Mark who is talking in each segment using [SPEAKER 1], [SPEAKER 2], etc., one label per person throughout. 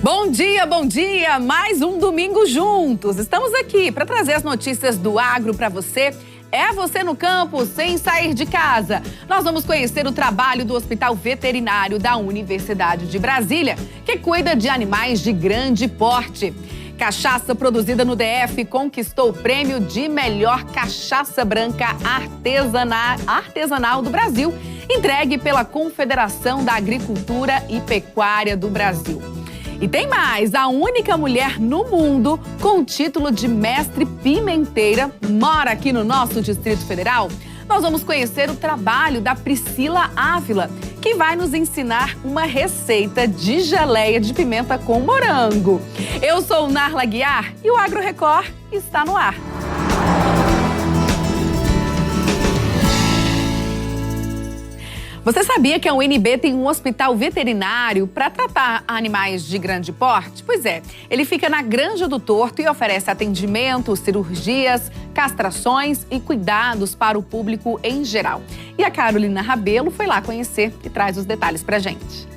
[SPEAKER 1] Bom dia! Mais um domingo juntos. Estamos aqui para trazer as notícias do agro para você. É você no campo, sem sair de casa. Nós vamos conhecer o trabalho do Hospital Veterinário da Universidade de Brasília, que cuida de animais de grande porte. Cachaça produzida no DF conquistou o prêmio de melhor cachaça branca artesanal do Brasil, entregue pela Confederação da Agricultura e Pecuária do Brasil. E tem mais, a única mulher no mundo com o título de mestre pimenteira mora aqui no nosso Distrito Federal. Nós vamos conhecer o trabalho da Priscila Ávila, que vai nos ensinar uma receita de geleia de pimenta com morango. Eu sou Narla Guiar e o Agro Record está no ar. Você sabia que a UNB tem um hospital veterinário para tratar animais de grande porte? Pois é, ele fica na Granja do Torto e oferece atendimento, cirurgias, castrações e cuidados para o público em geral. E a Carolina Rabelo foi lá conhecer e traz os detalhes pra gente.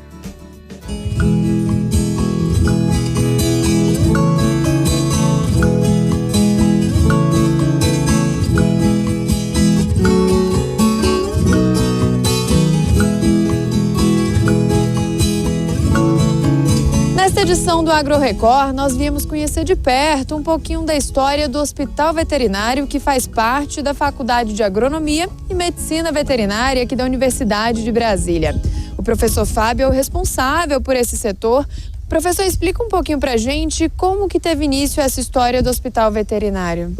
[SPEAKER 2] Nesta edição do Agro Record, nós viemos conhecer de perto um pouquinho da história do Hospital Veterinário, que faz parte da Faculdade de Agronomia e Medicina Veterinária aqui da Universidade de Brasília. O professor Fábio é o responsável por esse setor. Professor, explica um pouquinho pra gente como que teve início essa história do Hospital Veterinário.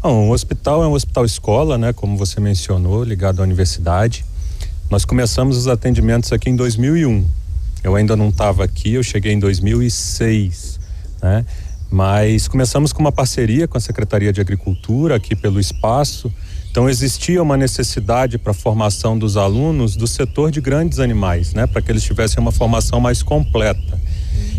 [SPEAKER 3] Bom, o hospital é um hospital escola, né, como você mencionou, ligado à universidade. Nós começamos os atendimentos aqui em 2001. Eu ainda não estava aqui, eu cheguei em 2006, né? Mas começamos com uma parceria com a Secretaria de Agricultura aqui pelo espaço. Então existia uma necessidade para a formação dos alunos do setor de grandes animais, né? Para que eles tivessem uma formação mais completa.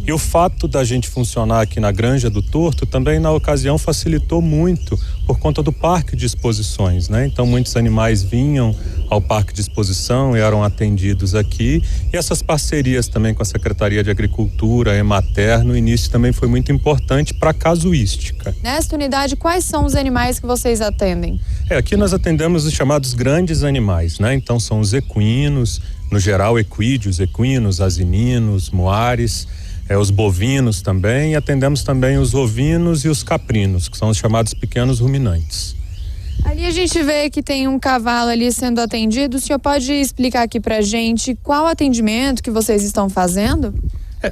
[SPEAKER 3] E o fato da gente funcionar aqui na Granja do Torto também na ocasião facilitou muito por conta do parque de exposições, né? Então muitos animais vinham ao parque de exposição e eram atendidos aqui. E essas parcerias também com a Secretaria de Agricultura, Emater, no início também foi muito importante para a casuística.
[SPEAKER 2] Nesta unidade, quais são os animais que vocês atendem?
[SPEAKER 3] Aqui nós atendemos os chamados grandes animais, né? Então são os equinos, no geral equídeos, equinos, asininos, moares, os bovinos também, e atendemos também os ovinos e os caprinos, que são os chamados pequenos ruminantes.
[SPEAKER 2] Ali a gente vê que tem um cavalo ali sendo atendido. O senhor pode explicar aqui pra gente qual atendimento que vocês estão fazendo?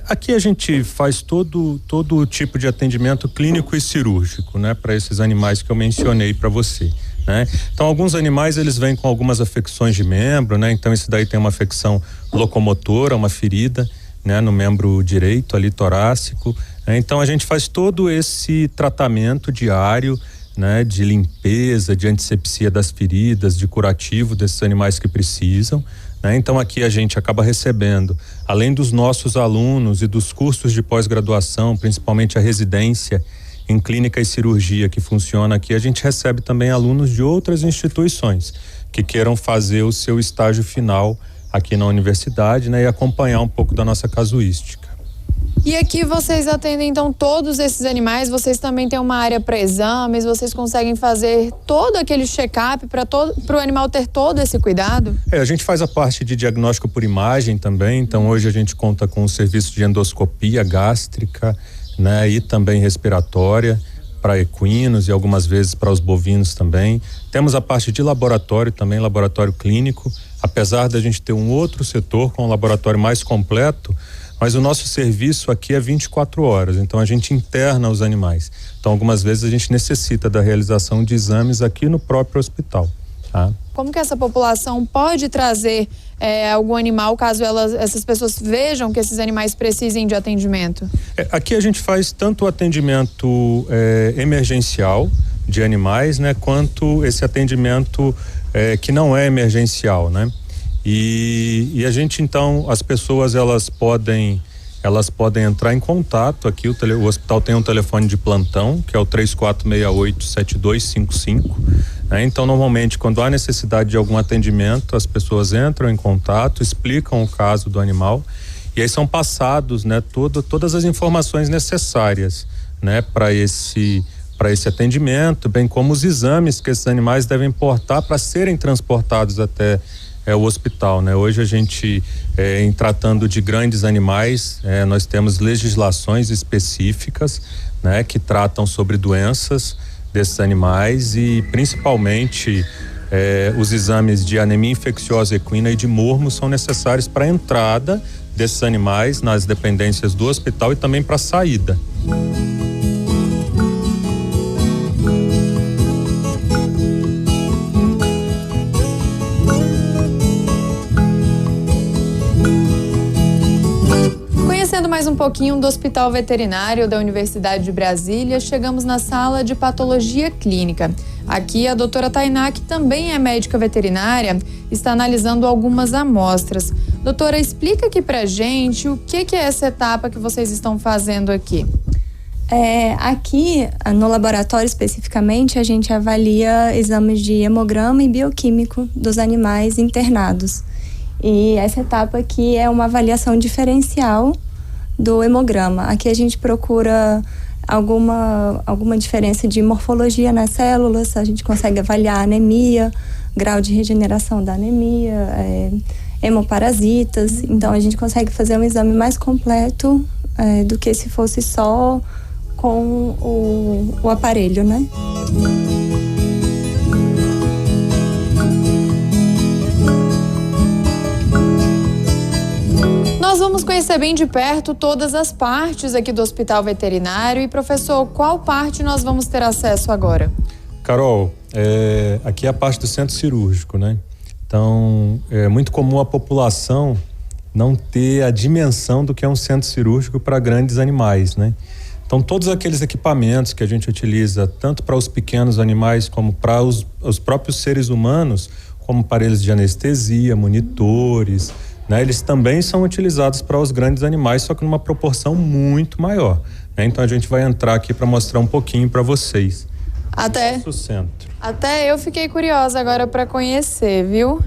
[SPEAKER 3] Aqui a gente faz todo o tipo de atendimento clínico e cirúrgico, né, para esses animais que eu mencionei para você, né? Então alguns animais eles vêm com algumas afecções de membro, né? Então esse daí tem uma afecção locomotora, uma ferida, né, no membro direito ali torácico, né? Então a gente faz todo esse tratamento diário, né, de limpeza, de antisepsia das feridas, de curativo desses animais que precisam, né? Então aqui a gente acaba recebendo, além dos nossos alunos e dos cursos de pós-graduação, principalmente a residência em clínica e cirurgia que funciona aqui, a gente recebe também alunos de outras instituições que queiram fazer o seu estágio final aqui na universidade, né, e acompanhar um pouco da nossa casuística.
[SPEAKER 2] E aqui vocês atendem então todos esses animais, vocês também têm uma área para exames, vocês conseguem fazer todo aquele check-up para o animal ter todo esse cuidado?
[SPEAKER 3] A gente faz a parte de diagnóstico por imagem também, então hoje a gente conta com o serviço de endoscopia gástrica, né, e também respiratória para equinos e algumas vezes para os bovinos também. Temos a parte de laboratório também, laboratório clínico, apesar da gente ter um outro setor com um laboratório mais completo, mas o nosso serviço aqui é 24 horas, então a gente interna os animais. Então algumas vezes a gente necessita da realização de exames aqui no próprio hospital, tá?
[SPEAKER 2] Como que essa população pode trazer algum animal caso essas pessoas vejam que esses animais precisem de atendimento?
[SPEAKER 3] Aqui a gente faz tanto o atendimento emergencial de animais, né, quanto esse atendimento que não é emergencial, né? E a gente então, as pessoas elas podem entrar em contato aqui, o hospital tem um telefone de plantão, que é o 3468-7255, né? Então normalmente quando há necessidade de algum atendimento, as pessoas entram em contato, explicam o caso do animal E aí são passados, né, todas as informações necessárias, né, para esse atendimento, bem como os exames que esses animais devem portar para serem transportados até o hospital, né? Hoje a gente, em tratando de grandes animais, nós temos legislações específicas, né, que tratam sobre doenças desses animais e principalmente os exames de anemia infecciosa equina e de mormo são necessários para a entrada desses animais nas dependências do hospital e também para a saída.
[SPEAKER 2] Mais um pouquinho do Hospital Veterinário da Universidade de Brasília, chegamos na sala de patologia clínica. Aqui a doutora Tainá, que também é médica veterinária, está analisando algumas amostras. Doutora, explica aqui pra gente o que é essa etapa que vocês estão fazendo aqui.
[SPEAKER 4] Aqui, no laboratório especificamente, a gente avalia exames de hemograma e bioquímico dos animais internados. E essa etapa aqui é uma avaliação diferencial do hemograma. Aqui a gente procura alguma diferença de morfologia nas células, a gente consegue avaliar a anemia, grau de regeneração da anemia, hemoparasitas, então a gente consegue fazer um exame mais completo do que se fosse só com o aparelho, né?
[SPEAKER 2] Nós vamos conhecer bem de perto todas as partes aqui do Hospital Veterinário. E, professor, qual parte nós vamos ter acesso agora?
[SPEAKER 3] Carol, aqui é a parte do centro cirúrgico, né? Então, é muito comum a população não ter a dimensão do que é um centro cirúrgico para grandes animais, né? Então, todos aqueles equipamentos que a gente utiliza, tanto para os pequenos animais como para os próprios seres humanos, como aparelhos de anestesia, monitores, né, eles também são utilizados para os grandes animais, só que numa proporção muito maior, né? Então a gente vai entrar aqui para mostrar um pouquinho para vocês.
[SPEAKER 2] Até eu fiquei curiosa agora para conhecer, viu?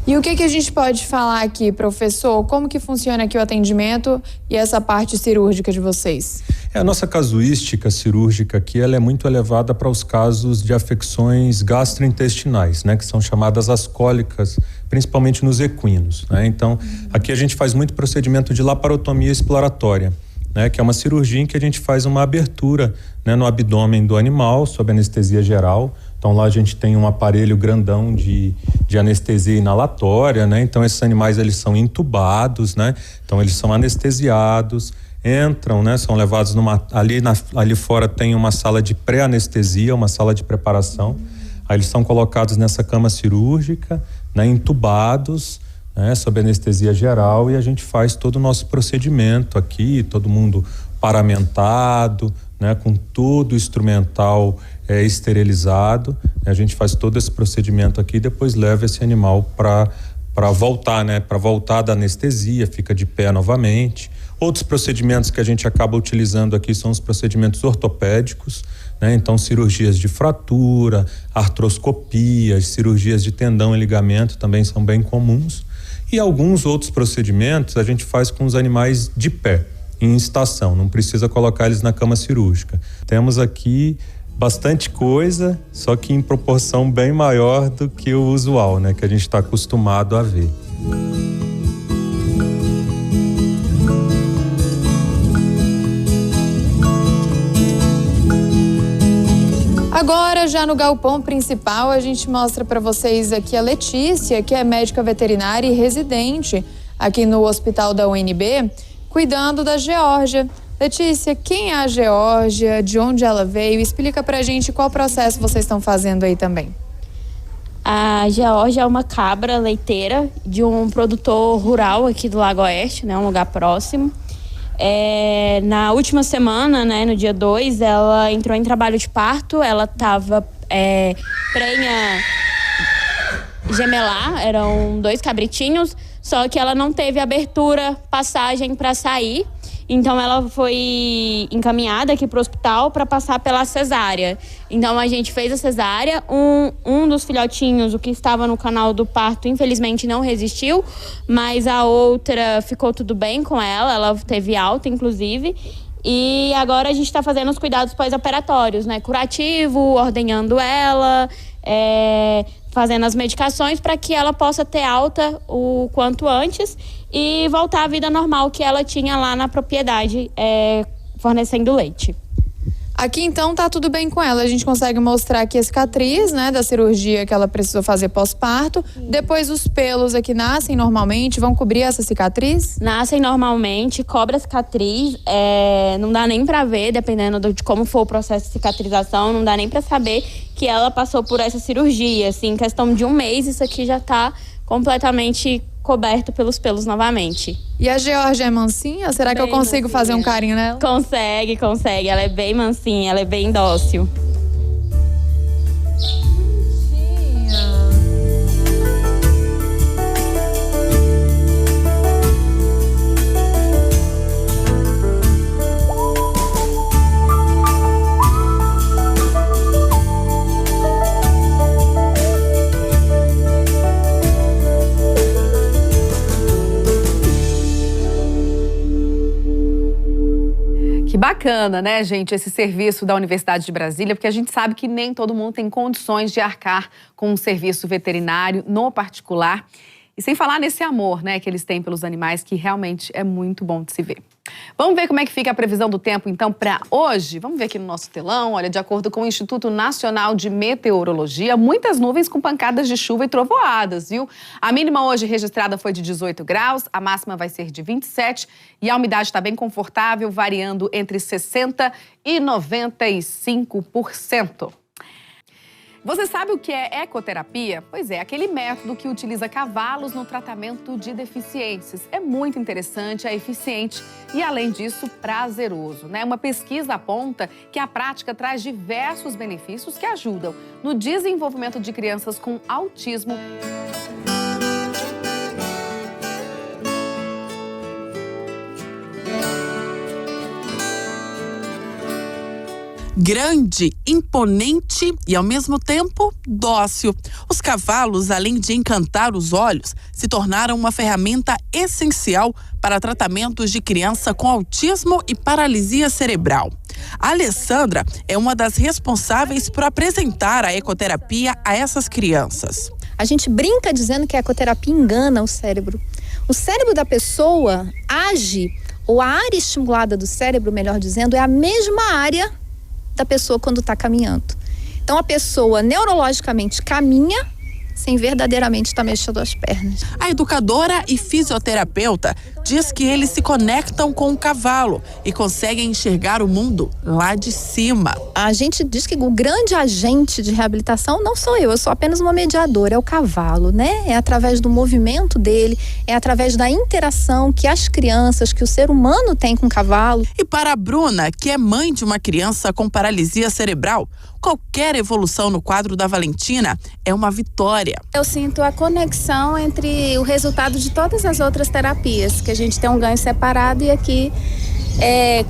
[SPEAKER 2] E o que a gente pode falar aqui, professor? Como que funciona aqui o atendimento e essa parte cirúrgica de vocês?
[SPEAKER 3] A nossa casuística cirúrgica aqui, ela é muito elevada para os casos de afecções gastrointestinais, né? Que são chamadas as cólicas, principalmente nos equinos, né? Então, aqui a gente faz muito procedimento de laparotomia exploratória, né? Que é uma cirurgia em que a gente faz uma abertura, né, no abdômen do animal, sob anestesia geral. Então, lá a gente tem um aparelho grandão de anestesia inalatória, né? Então, esses animais, eles são intubados, né? Então, eles são anestesiados, entram, né? São levados ali fora tem uma sala de pré-anestesia, uma sala de preparação. Aí eles são colocados nessa cama cirúrgica, né? Intubados, né? Sob anestesia geral, e a gente faz todo o nosso procedimento aqui, todo mundo paramentado, né? Com todo o instrumental esterilizado. A gente faz todo esse procedimento aqui e depois leva esse animal para voltar, né? Para voltar da anestesia, fica de pé novamente. Outros procedimentos que a gente acaba utilizando aqui são os procedimentos ortopédicos, né? Então, cirurgias de fratura, artroscopias, cirurgias de tendão e ligamento também são bem comuns. E alguns outros procedimentos a gente faz com os animais de pé, em estação, não precisa colocar eles na cama cirúrgica. Temos aqui bastante coisa, só que em proporção bem maior do que o usual, né? Que a gente está acostumado a ver.
[SPEAKER 2] Agora, já no galpão principal, a gente mostra para vocês aqui a Letícia, que é médica veterinária e residente aqui no Hospital da UNB, cuidando da Geórgia. Letícia, quem é a Geórgia? De onde ela veio? Explica pra gente qual processo vocês estão fazendo aí também.
[SPEAKER 5] A Geórgia é uma cabra leiteira de um produtor rural aqui do Lago Oeste, né, um lugar próximo. Na última semana, né, no dia 2, ela entrou em trabalho de parto. Ela estava prenha gemelar, eram 2 cabritinhos, só que ela não teve abertura, passagem para sair. Então ela foi encaminhada aqui para o hospital para passar pela cesárea. Então a gente fez a cesárea, um dos filhotinhos, o que estava no canal do parto, infelizmente não resistiu, mas a outra ficou tudo bem com ela teve alta inclusive. E agora a gente está fazendo os cuidados pós-operatórios, né? Curativo, ordenhando ela, fazendo as medicações para que ela possa ter alta o quanto antes e voltar à vida normal que ela tinha lá na propriedade, fornecendo leite.
[SPEAKER 2] Aqui então tá tudo bem com ela. A gente consegue mostrar aqui a cicatriz, né, da cirurgia que ela precisou fazer pós-parto. Depois os pelos aqui nascem normalmente, vão cobrir essa cicatriz?
[SPEAKER 5] Nascem normalmente, cobre a cicatriz, não dá nem pra ver, dependendo de como for o processo de cicatrização, não dá nem pra saber que ela passou por essa cirurgia. Assim, em questão de 1 mês, isso aqui já tá completamente coberto pelos pelos novamente.
[SPEAKER 2] E a Georgia é mansinha? Será que eu consigo fazer um carinho nela?
[SPEAKER 5] Consegue. Ela é bem mansinha, ela é bem dócil.
[SPEAKER 1] Que bacana, né, gente, esse serviço da Universidade de Brasília, porque a gente sabe que nem todo mundo tem condições de arcar com um serviço veterinário no particular. E sem falar nesse amor, né, que eles têm pelos animais, que realmente é muito bom de se ver. Vamos ver como é que fica a previsão do tempo, então, para hoje? Vamos ver aqui no nosso telão. Olha, de acordo com o Instituto Nacional de Meteorologia, muitas nuvens com pancadas de chuva e trovoadas, viu? A mínima hoje registrada foi de 18 graus, a máxima vai ser de 27 e a umidade está bem confortável, variando entre 60% e 95%. Você sabe o que é ecoterapia? Pois é, aquele método que utiliza cavalos no tratamento de deficiências. É muito interessante, é eficiente e, além disso, prazeroso, né? Uma pesquisa aponta que a prática traz diversos benefícios que ajudam no desenvolvimento de crianças com autismo.
[SPEAKER 6] Grande, imponente e, ao mesmo tempo, dócil. Os cavalos, além de encantar os olhos, se tornaram uma ferramenta essencial para tratamentos de criança com autismo e paralisia cerebral. A Alessandra é uma das responsáveis por apresentar a ecoterapia a essas crianças.
[SPEAKER 7] A gente brinca dizendo que a ecoterapia engana o cérebro. O cérebro da pessoa age, ou a área estimulada do cérebro, melhor dizendo, é a mesma área da pessoa quando está caminhando. Então a pessoa neurologicamente caminha sem verdadeiramente estar mexendo as pernas.
[SPEAKER 6] A educadora e fisioterapeuta diz que eles se conectam com o cavalo e conseguem enxergar o mundo lá de cima.
[SPEAKER 7] A gente diz que o grande agente de reabilitação não sou eu sou apenas uma mediadora, é o cavalo, né? É através do movimento dele, é através da interação que as crianças, que o ser humano tem com o cavalo.
[SPEAKER 6] E para a Bruna, que é mãe de uma criança com paralisia cerebral, qualquer evolução no quadro da Valentina é uma vitória.
[SPEAKER 8] Eu sinto a conexão entre o resultado de todas as outras terapias, que a gente tem um ganho separado e aqui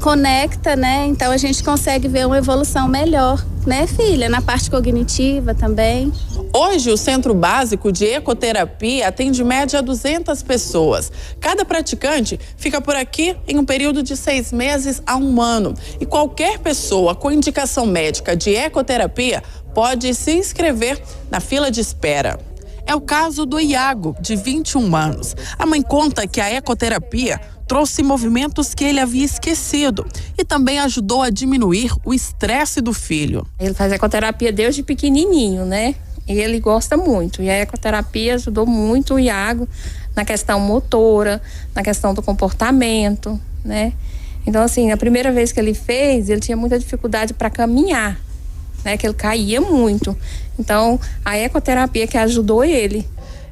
[SPEAKER 8] conecta, né? Então a gente consegue ver uma evolução melhor, né, filha? Na parte cognitiva também.
[SPEAKER 6] Hoje, o Centro Básico de Ecoterapia atende média 200 pessoas. Cada praticante fica por aqui em um período de 6 meses a 1 ano. E qualquer pessoa com indicação médica de ecoterapia pode se inscrever na fila de espera. É o caso do Iago, de 21 anos. A mãe conta que a ecoterapia trouxe movimentos que ele havia esquecido e também ajudou a diminuir o estresse do filho.
[SPEAKER 9] Ele faz ecoterapia desde pequenininho, né? E ele gosta muito. E a ecoterapia ajudou muito o Iago na questão motora, na questão do comportamento, né? Então, assim, a primeira vez que ele fez, ele tinha muita dificuldade para caminhar, né? Que ele caía muito. Então, a ecoterapia que ajudou ele.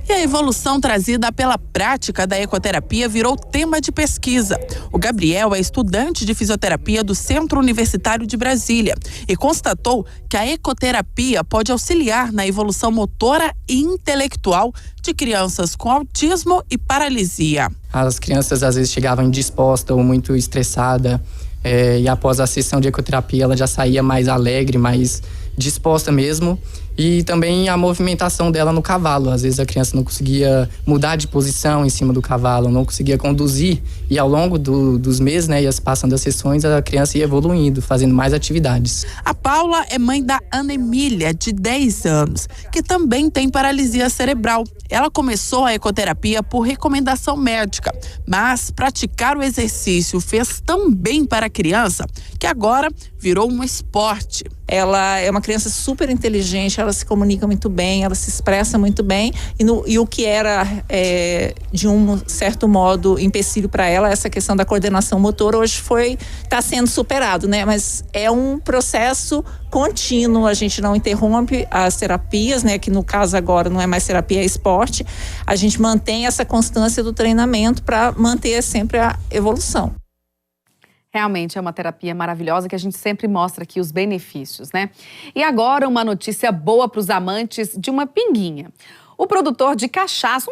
[SPEAKER 6] E a evolução trazida pela prática da ecoterapia virou tema de pesquisa. O Gabriel é estudante de fisioterapia do Centro Universitário de Brasília e constatou que a ecoterapia pode auxiliar na evolução motora e intelectual de crianças com autismo e paralisia.
[SPEAKER 10] As crianças às vezes chegavam indispostas ou muito estressadas, e após a sessão de ecoterapia ela já saía mais alegre, mais disposta mesmo. E também a movimentação dela no cavalo. Às vezes a criança não conseguia mudar de posição em cima do cavalo, não conseguia conduzir. E ao longo dos meses, né, ia passando as sessões, a criança ia evoluindo, fazendo mais atividades.
[SPEAKER 6] A Paula é mãe da Ana Emília, de 10 anos, que também tem paralisia cerebral. Ela começou a ecoterapia por recomendação médica, mas praticar o exercício fez tão bem para a criança que agora virou um esporte.
[SPEAKER 11] Ela é uma criança super inteligente, ela se comunica muito bem, ela se expressa muito bem e o que era de um certo modo empecilho para ela, essa questão da coordenação motora, hoje está sendo superado, né? Mas é um processo contínuo, a gente não interrompe as terapias, né? Que no caso agora não é mais terapia, é esporte. A gente mantém essa constância do treinamento para manter sempre a evolução.
[SPEAKER 1] Realmente é uma terapia maravilhosa que a gente sempre mostra aqui os benefícios, né? E agora uma notícia boa para os amantes de uma pinguinha. Um produtor de cachaça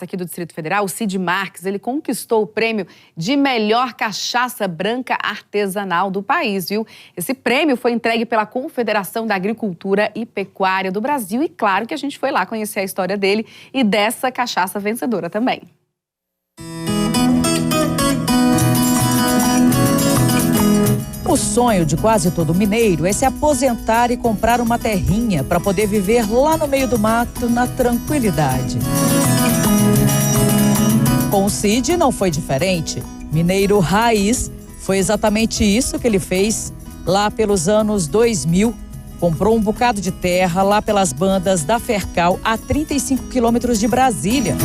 [SPEAKER 1] aqui do Distrito Federal, o Cid Marques, ele conquistou o prêmio de melhor cachaça branca artesanal do país, viu? Esse prêmio foi entregue pela Confederação da Agricultura e Pecuária do Brasil e claro que a gente foi lá conhecer a história dele e dessa cachaça vencedora também.
[SPEAKER 12] O sonho de quase todo mineiro é se aposentar e comprar uma terrinha para poder viver lá no meio do mato, na tranquilidade. Com o Cid não foi diferente. Mineiro raiz, foi exatamente isso que ele fez lá pelos anos 2000. Comprou um bocado de terra lá pelas bandas da Fercal, a 35 quilômetros de Brasília.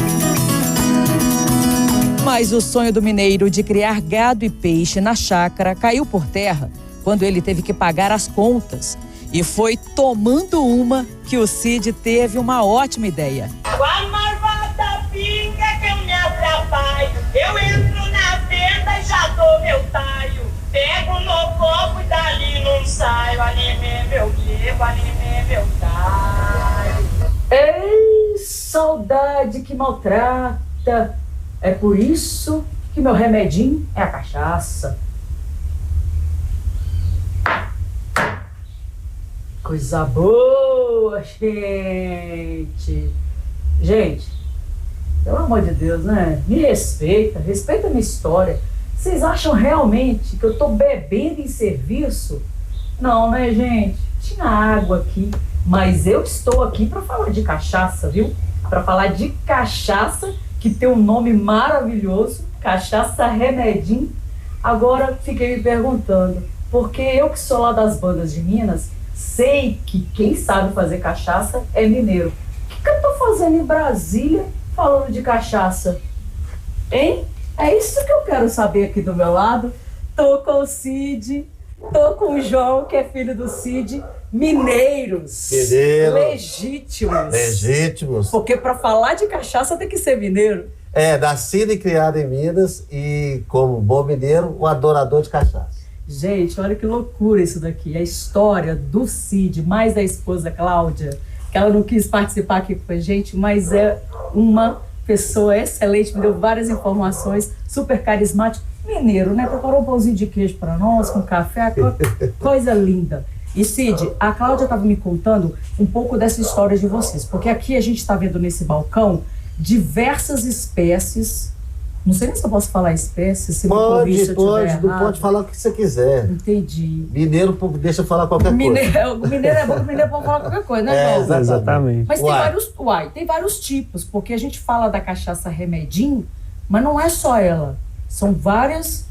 [SPEAKER 12] Mas o sonho do mineiro de criar gado e peixe na chácara caiu por terra quando ele teve que pagar as contas. E foi tomando uma que o Cid teve uma ótima ideia.
[SPEAKER 13] Com a marvada pinga que eu me atrapalho, eu entro na venda e já dou meu taio. Pego no copo e dali não saio, anime meu bebo, anime meu taio.
[SPEAKER 12] Ei, saudade que maltrata. É por isso que meu remedinho é a cachaça. Coisa boa, gente. Gente, pelo amor de Deus, né? Me respeita a minha história. Vocês acham realmente que eu tô bebendo em serviço? Não, né, gente? Tinha água aqui, mas eu estou aqui para falar de cachaça, viu? Para falar de cachaça que tem um nome maravilhoso, Cachaça Remedinho. Agora fiquei me perguntando, porque eu que sou lá das bandas de Minas, sei que quem sabe fazer cachaça é mineiro. O que eu tô fazendo em Brasília falando de cachaça? Hein? É isso que eu quero saber aqui do meu lado. Tô com o Cid, tô com o João, que é filho do Cid. Mineiros. Legítimos. Porque para falar de cachaça tem que ser mineiro.
[SPEAKER 14] Nascido e criado em Minas e, como bom mineiro, um adorador de cachaça.
[SPEAKER 12] Gente, olha que loucura isso daqui. A história do Cid, mais da esposa Cláudia, que ela não quis participar aqui com a gente, mas é uma pessoa excelente, me deu várias informações, super carismático. Mineiro, né? Preparou um pãozinho de queijo para nós, com café, coisa linda. E Cid, a Cláudia estava me contando um pouco dessa história de vocês, porque aqui a gente está vendo nesse balcão diversas espécies. Não sei nem se eu posso falar espécies, se
[SPEAKER 14] pode falar o que você quiser.
[SPEAKER 12] Entendi.
[SPEAKER 14] Mineiro deixa eu falar qualquer coisa.
[SPEAKER 12] Mineiro é bom, mineiro pode falar qualquer coisa, né?
[SPEAKER 14] Exatamente.
[SPEAKER 12] Mas tem vários tipos, porque a gente fala da cachaça Remedinho, mas não é só ela. São várias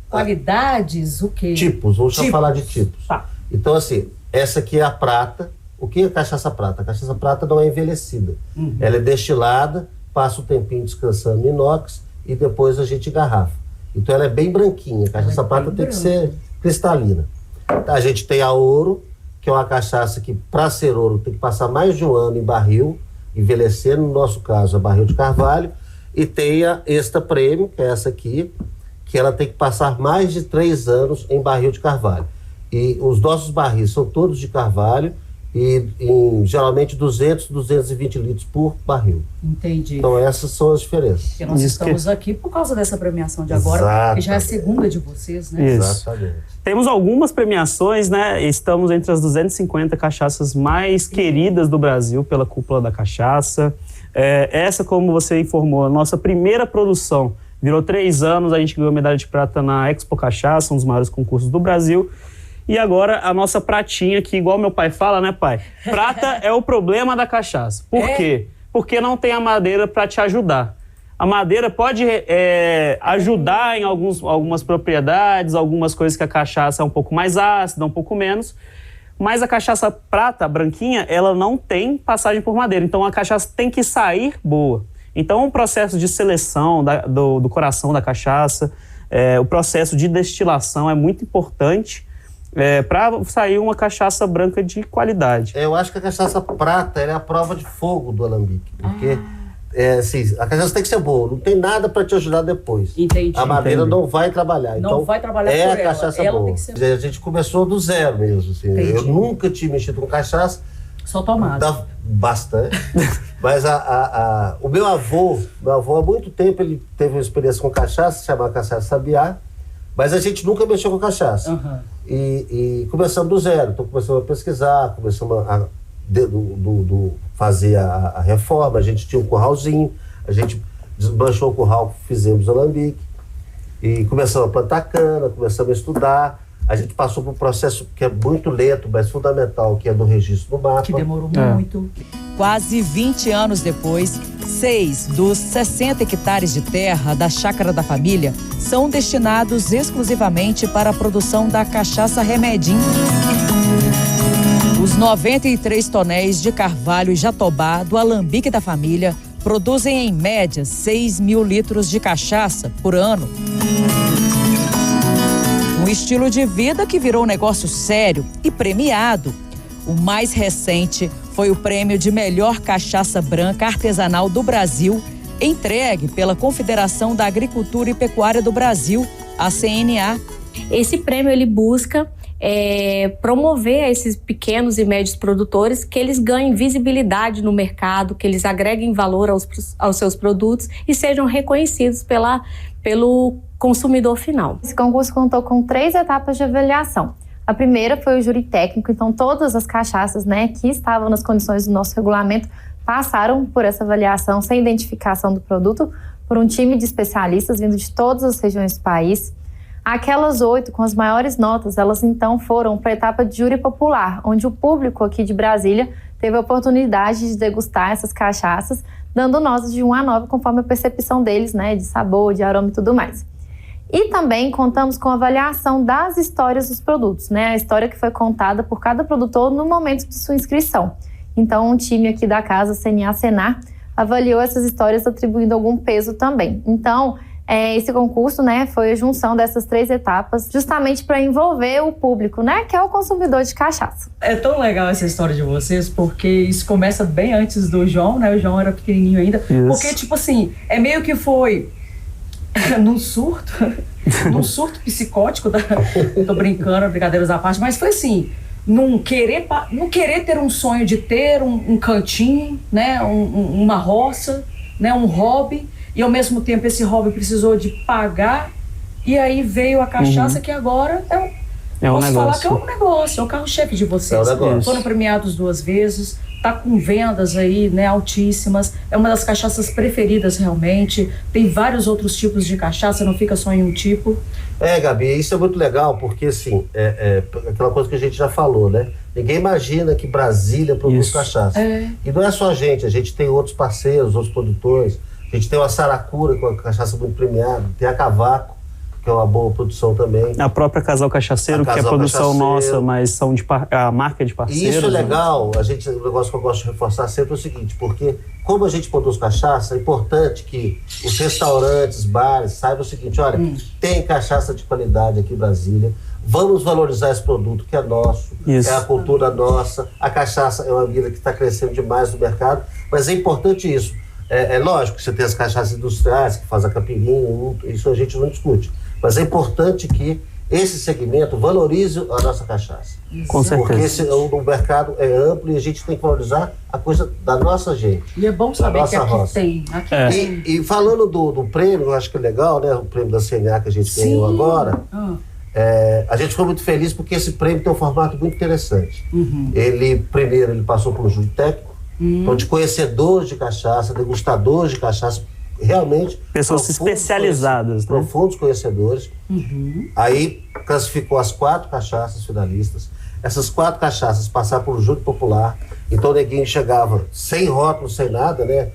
[SPEAKER 12] qualidades, o quê?
[SPEAKER 14] Tipos, vamos falar de tipos.
[SPEAKER 12] Tá.
[SPEAKER 14] Então, assim, essa aqui é a prata. O que é a cachaça prata? A cachaça prata não é envelhecida. Uhum. Ela é destilada, passa um tempinho descansando no inox e depois a gente engarrafa. Então ela é bem branquinha. A cachaça prata tem que ser cristalina. A gente tem a ouro, que é uma cachaça que, para ser ouro, tem que passar mais de um ano em barril, envelhecer, no nosso caso, é barril de carvalho, e tem a Extra Premium, que é essa aqui, que ela tem que passar mais de 3 anos em barril de carvalho. E os nossos barris são todos de carvalho, e geralmente 200, 220 litros por barril.
[SPEAKER 12] Entendi.
[SPEAKER 14] Então essas são as diferenças.
[SPEAKER 12] Porque nós estamos aqui por causa dessa premiação de agora, que já é a segunda de vocês, né?
[SPEAKER 15] Isso.
[SPEAKER 14] Exatamente.
[SPEAKER 15] Temos algumas premiações, né? Estamos entre as 250 cachaças mais queridas do Brasil pela Cúpula da Cachaça. Essa, como você informou, a nossa primeira produção. Virou 3 anos, a gente ganhou medalha de prata na Expo Cachaça, um dos maiores concursos do Brasil. E agora a nossa pratinha, que igual meu pai fala, né, pai? Prata é o problema da cachaça. Por quê? Porque não tem a madeira para te ajudar. A madeira pode ajudar em algumas propriedades, algumas coisas que a cachaça é um pouco mais ácida, um pouco menos. Mas a cachaça prata, a branquinha, ela não tem passagem por madeira. Então a cachaça tem que sair boa. Então o processo de seleção do coração da cachaça, o processo de destilação é muito importante para sair uma cachaça branca de qualidade.
[SPEAKER 14] Eu acho que a cachaça prata é a prova de fogo do alambique, porque assim, a cachaça tem que ser boa, não tem nada para te ajudar depois.
[SPEAKER 12] Entendi.
[SPEAKER 14] A madeira não vai trabalhar.
[SPEAKER 12] Não
[SPEAKER 14] então,
[SPEAKER 12] vai trabalhar
[SPEAKER 14] é
[SPEAKER 12] por
[SPEAKER 14] a cachaça
[SPEAKER 12] ela
[SPEAKER 14] boa.
[SPEAKER 12] tem que ser...
[SPEAKER 14] A gente começou do zero mesmo. Assim. Eu nunca tinha mexido com cachaça.
[SPEAKER 12] Só tomado.
[SPEAKER 14] Bastante. Mas o meu avô há muito tempo, ele teve uma experiência com cachaça, chamada cachaça sabiá, mas a gente nunca mexeu com cachaça.
[SPEAKER 12] Uhum.
[SPEAKER 14] E começamos do zero. Então começamos a pesquisar, começamos a fazer a reforma. A gente tinha um curralzinho, a gente desmanchou o curral, fizemos alambique, e começamos a plantar cana, começamos a estudar. A gente passou por um processo que é muito lento, mas fundamental, que é do registro no mapa.
[SPEAKER 12] Que demorou muito.
[SPEAKER 16] Quase 20 anos depois, 6 dos 60 hectares de terra da Chácara da Família são destinados exclusivamente para a produção da cachaça Remedim. Os 93 tonéis de carvalho e jatobá do alambique da família produzem, em média, 6 mil litros de cachaça por ano. Um estilo de vida que virou um negócio sério e premiado. O mais recente foi o prêmio de melhor cachaça branca artesanal do Brasil, entregue pela Confederação da Agricultura e Pecuária do Brasil, a CNA.
[SPEAKER 5] Esse prêmio ele busca promover a esses pequenos e médios produtores, que eles ganhem visibilidade no mercado, que eles agreguem valor aos seus produtos e sejam reconhecidos pelo consumidor final.
[SPEAKER 17] Esse concurso contou com 3 etapas de avaliação. A primeira foi o júri técnico, então todas as cachaças, que estavam nas condições do nosso regulamento passaram por essa avaliação sem identificação do produto por um time de especialistas vindo de todas as regiões do país. Aquelas 8 com as maiores notas, elas então foram para a etapa de júri popular, onde o público aqui de Brasília teve a oportunidade de degustar essas cachaças, dando notas de 1 a 9 conforme a percepção deles, de sabor, de aroma e tudo mais. E também contamos com a avaliação das histórias dos produtos, a história que foi contada por cada produtor no momento de sua inscrição. Então, um time aqui da casa, CNA-Senar, avaliou essas histórias atribuindo algum peso também. Então, esse concurso, foi a junção dessas 3 etapas, justamente para envolver o público, que é o consumidor de cachaça.
[SPEAKER 12] É tão legal essa história de vocês, porque isso começa bem antes do João, O João era pequenininho ainda. Isso. Porque, tipo assim, meio que foi num surto psicótico, tô brincando, brincadeiras à parte, mas foi assim, não querer ter um sonho de ter um cantinho, uma roça, um hobby, e ao mesmo tempo esse hobby precisou de pagar, e aí veio a cachaça, que agora posso falar que é um negócio, é o carro-chefe de vocês. Foram premiados 2 vezes, tá com vendas aí, altíssimas, é uma das cachaças preferidas realmente, tem vários outros tipos de cachaça, não fica só em um tipo.
[SPEAKER 14] Gabi, isso é muito legal, porque assim, aquela coisa que a gente já falou, Ninguém imagina que Brasília produz cachaça. E não é só a gente tem outros parceiros, outros produtores, a gente tem a Saracura, com a cachaça muito premiada, tem a Cavaco, que é uma boa produção também.
[SPEAKER 15] A própria Casal Cachaceiro, que é a produção nossa, mas são a marca de parceiros.
[SPEAKER 14] E isso é legal, o negócio que eu gosto de reforçar sempre é o seguinte, porque como a gente produz cachaça, é importante que os restaurantes, bares, saibam o seguinte, olha, tem cachaça de qualidade aqui em Brasília, Vamos valorizar esse produto que é nosso,
[SPEAKER 15] Isso.
[SPEAKER 14] é a cultura nossa. A cachaça é uma bebida que está crescendo demais no mercado, mas é importante isso. É lógico que você tem as cachaças industriais que faz a caipirinha, isso a gente não discute. Mas é importante que esse segmento valorize a nossa cachaça.
[SPEAKER 15] Com certeza.
[SPEAKER 14] Porque o mercado é amplo e a gente tem que valorizar a coisa da nossa gente.
[SPEAKER 12] E é bom saber que aqui
[SPEAKER 14] roça.
[SPEAKER 12] tem.
[SPEAKER 14] E falando do prêmio, eu acho que é legal, né? O prêmio da CNA que a gente ganhou agora. A gente ficou muito feliz porque esse prêmio tem um formato muito interessante. Primeiro, ele passou por um júri técnico, então de conhecedores de cachaça, degustadores de cachaça, realmente
[SPEAKER 15] pessoas especializadas, né?
[SPEAKER 14] Profundos conhecedores. Aí classificou as 4 cachaças finalistas. Essas 4 cachaças passaram por um júri popular. Então o neguinho chegava sem rótulo, sem nada, né?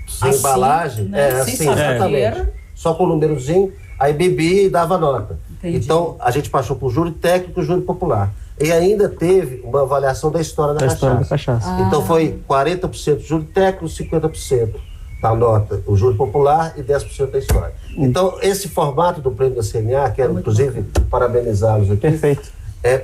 [SPEAKER 14] Sem embalagem,
[SPEAKER 12] né?
[SPEAKER 14] Sem exatamente. Só com o númerozinho, aí bebia e dava nota.
[SPEAKER 12] Entendi.
[SPEAKER 14] Então a gente passou por júri técnico e júri popular. E ainda teve uma avaliação da história da cachaça. Então foi 40% júri técnico, 50% da nota, o júri popular e 10% da história. Então, esse formato do prêmio da CNA, quero inclusive parabenizá-los aqui.
[SPEAKER 15] Perfeito.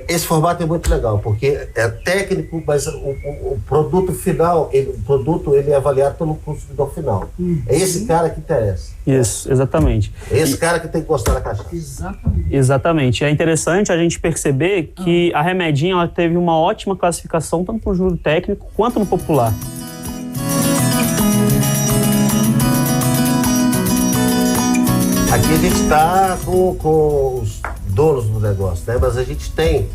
[SPEAKER 14] Esse formato é muito legal, porque é técnico, mas o produto final, ele é avaliado pelo consumidor final. É esse cara que interessa.
[SPEAKER 15] Isso, exatamente.
[SPEAKER 14] É esse cara que tem que gostar da cachaça.
[SPEAKER 15] Exatamente. É interessante a gente perceber que a Remedinha ela teve uma ótima classificação, tanto no júri técnico quanto no popular.
[SPEAKER 14] Aqui a gente está com os donos do negócio, né? Mas a gente tem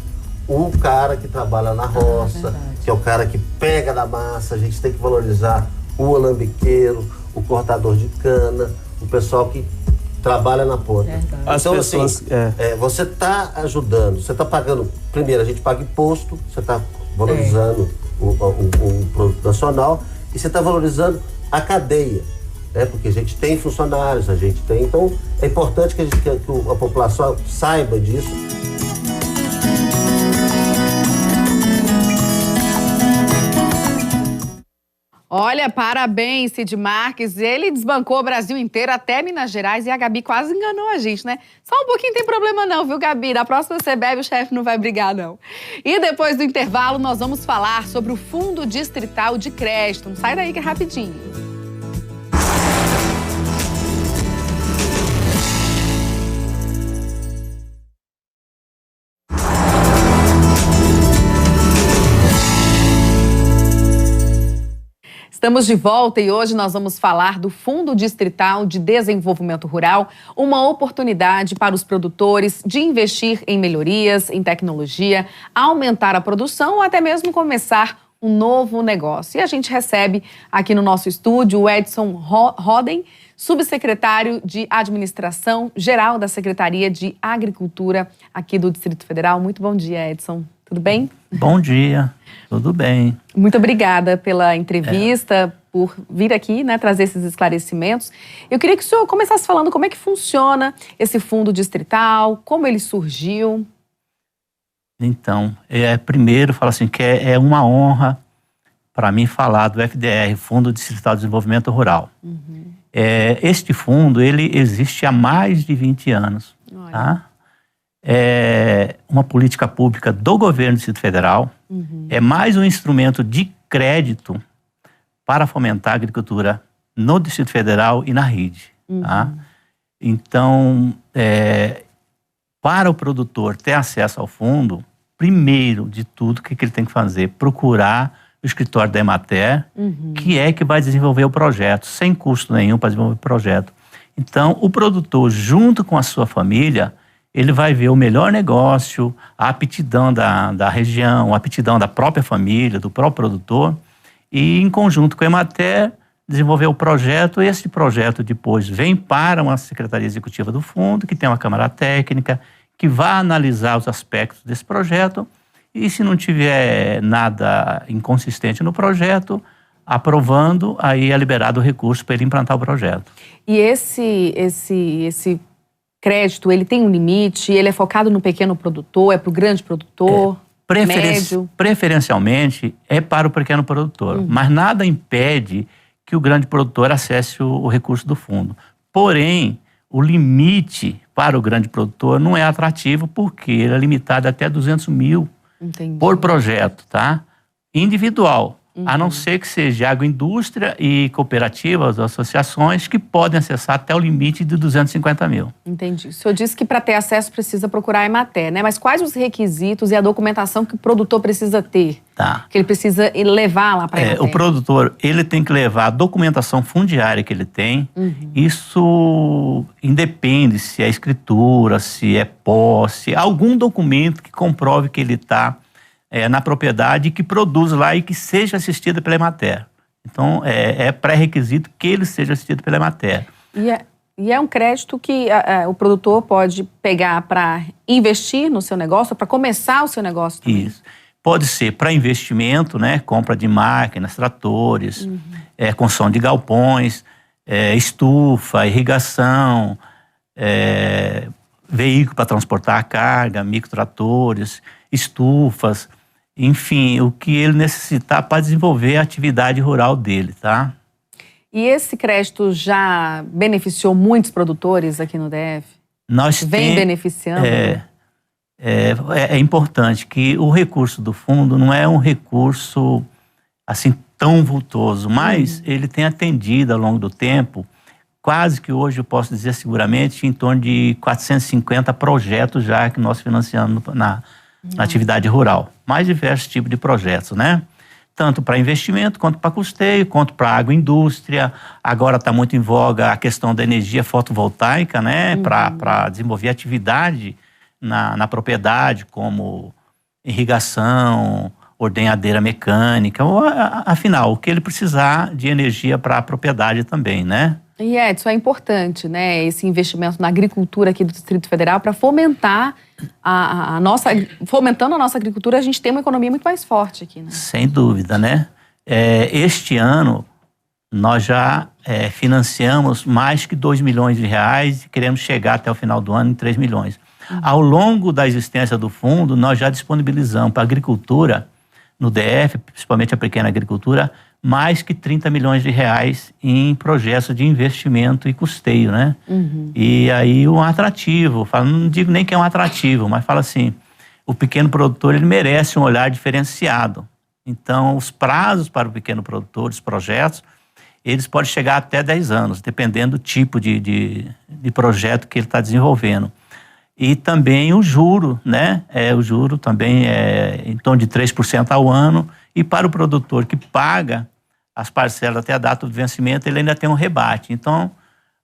[SPEAKER 14] o cara que trabalha na roça, que é o cara que pega na massa. A gente tem que valorizar o alambiqueiro, o cortador de cana, o pessoal que trabalha na ponta. Então, pessoas, você está ajudando, você está pagando. Primeiro, a gente paga imposto, você está valorizando o produto nacional e você está valorizando a cadeia. Porque a gente tem funcionários, a gente tem... Então, é importante que a população saiba disso.
[SPEAKER 1] Olha, parabéns, Cid Marques. Ele desbancou o Brasil inteiro, até Minas Gerais, e a Gabi quase enganou a gente, né? Só um pouquinho tem problema não, viu, Gabi? Da próxima você bebe, o chefe não vai brigar, não. E depois do intervalo, nós vamos falar sobre o Fundo Distrital de Crédito. Não sai daí que é rapidinho. Estamos de volta e hoje nós vamos falar do Fundo Distrital de Desenvolvimento Rural, uma oportunidade para os produtores de investir em melhorias, em tecnologia, aumentar a produção ou até mesmo começar um novo negócio. E a gente recebe aqui no nosso estúdio o Edson Roden, subsecretário de Administração Geral da Secretaria de Agricultura aqui do Distrito Federal. Muito bom dia, Edson. Tudo bem?
[SPEAKER 18] Bom dia, tudo bem.
[SPEAKER 1] Muito obrigada pela entrevista, por vir aqui, né, trazer esses esclarecimentos. Eu queria que o senhor começasse falando como é que funciona esse fundo distrital, como ele surgiu.
[SPEAKER 18] Então, primeiro, falo assim, que é uma honra para mim falar do FDR, Fundo Distrital de Desenvolvimento Rural. Este fundo, ele existe há mais de 20 anos, tá? É uma política pública do governo do Distrito Federal, é mais um instrumento de crédito para fomentar a agricultura no Distrito Federal e na rede. Tá? Então, para o produtor ter acesso ao fundo, primeiro de tudo, o que ele tem que fazer? Procurar o escritório da Emater, que vai desenvolver o projeto, sem custo nenhum para desenvolver o projeto. Então, o produtor, junto com a sua família, ele vai ver o melhor negócio, a aptidão da região, a aptidão da própria família, do próprio produtor, e em conjunto com a Emater, desenvolver o projeto. Esse projeto depois vem para uma secretaria executiva do fundo, que tem uma câmara técnica, que vai analisar os aspectos desse projeto, e se não tiver nada inconsistente no projeto, aprovando, aí é liberado o recurso para ele implantar o projeto.
[SPEAKER 1] E esse crédito, ele tem um limite? Ele é focado no pequeno produtor? É para o grande produtor? Médio?
[SPEAKER 18] Preferencialmente é para o pequeno produtor, mas nada impede que o grande produtor acesse o recurso do fundo. Porém, o limite para o grande produtor não é atrativo, porque ele é limitado até 200 mil por projeto, tá? Individual. A não ser que seja agroindústria e cooperativas, associações, que podem acessar até o limite de 250 mil.
[SPEAKER 1] Entendi. O senhor disse que para ter acesso precisa procurar a Emater, né? Mas quais os requisitos e a documentação que o produtor precisa ter?
[SPEAKER 18] Tá.
[SPEAKER 1] Que ele precisa levar lá para a Emater?
[SPEAKER 18] O produtor, ele tem que levar a documentação fundiária que ele tem. Isso independe se é escritura, se é posse, algum documento que comprove que ele está na propriedade, que produz lá e que seja assistido pela Emater. Então, é pré-requisito que ele seja assistido pela Emater.
[SPEAKER 1] E é um crédito que o produtor pode pegar para investir no seu negócio, para começar o seu negócio também?
[SPEAKER 18] Isso. Pode ser para investimento, né? Compra de máquinas, tratores, construção de galpões, estufa, irrigação, veículo para transportar a carga, microtratores, estufas, enfim, o que ele necessitar para desenvolver a atividade rural dele, tá?
[SPEAKER 1] E esse crédito já beneficiou muitos produtores aqui no DF? Vem beneficiando?
[SPEAKER 18] É importante que o recurso do fundo não é um recurso assim tão vultoso, mas ele tem atendido ao longo do tempo, quase que hoje eu posso dizer seguramente, em torno de 450 projetos já que nós financiamos na atividade rural. Mais diversos tipos de projetos, né? Tanto para investimento, quanto para custeio, quanto para agroindústria. Agora está muito em voga a questão da energia fotovoltaica, né? Para desenvolver atividade na propriedade, como irrigação, ordenhadeira mecânica, ou, afinal, o que ele precisar de energia para a propriedade também, né?
[SPEAKER 1] E Edson, é importante, né, esse investimento na agricultura aqui do Distrito Federal para fomentar fomentando a nossa agricultura, a gente tem uma economia muito mais forte aqui, né?
[SPEAKER 18] Sem dúvida, né? Este ano, nós já financiamos mais que 2 milhões de reais e queremos chegar até o final do ano em 3 milhões. Ao longo da existência do fundo, nós já disponibilizamos para a agricultura, no DF, principalmente a pequena agricultura, mais que 30 milhões de reais em projetos de investimento e custeio, né? E aí um atrativo, não digo nem que é um atrativo, mas fala assim, o pequeno produtor ele merece um olhar diferenciado. Então, os prazos para o pequeno produtor, os projetos, eles podem chegar até 10 anos, dependendo do tipo de projeto que ele está desenvolvendo. E também o juro, né? O juro também é em torno de 3% ao ano. E para o produtor que paga as parcelas até a data do vencimento, ele ainda tem um rebate. Então,